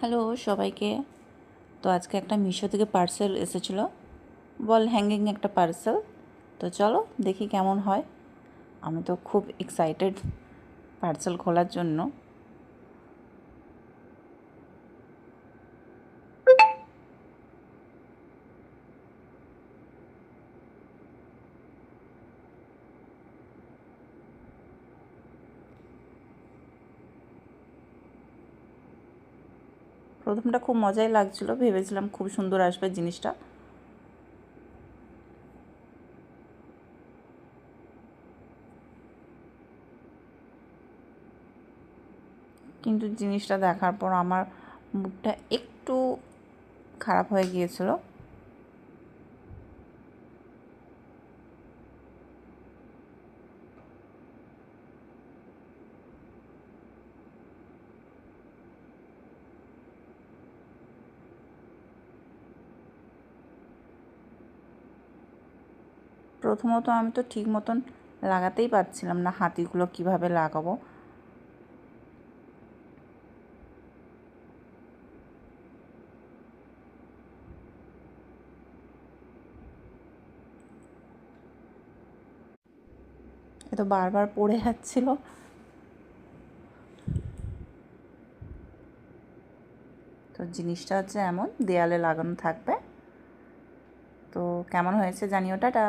Hello সবাইকে। তো আজকে একটা মিশো থেকে পার্সেল এসেছিলো, বল হ্যাঙ্গিং একটা পার্সেল। তো চলো দেখি কেমন হয়। আমি তো খুব এক্সাইটেড পার্সেল খোলার জন্য। প্রথমটা খুব মজাই লাগছিলো, ভেবেছিলাম খুব সুন্দর আসবে জিনিসটা। কিন্তু জিনিসটা দেখার পর আমার মুডটা একটু খারাপ হয়ে গিয়েছিল। প্রথমত আমি তো ঠিক মতন লাগাতেই পারছিলাম না, হাতিগুলো কিভাবে লাগাবো। এ তো বারবার পড়ে যাচ্ছিলো। তো জিনিসটা হচ্ছে এমন, দেয়ালে লাগানো থাকবে। তো কেমন হয়েছে জানিও, টাটা।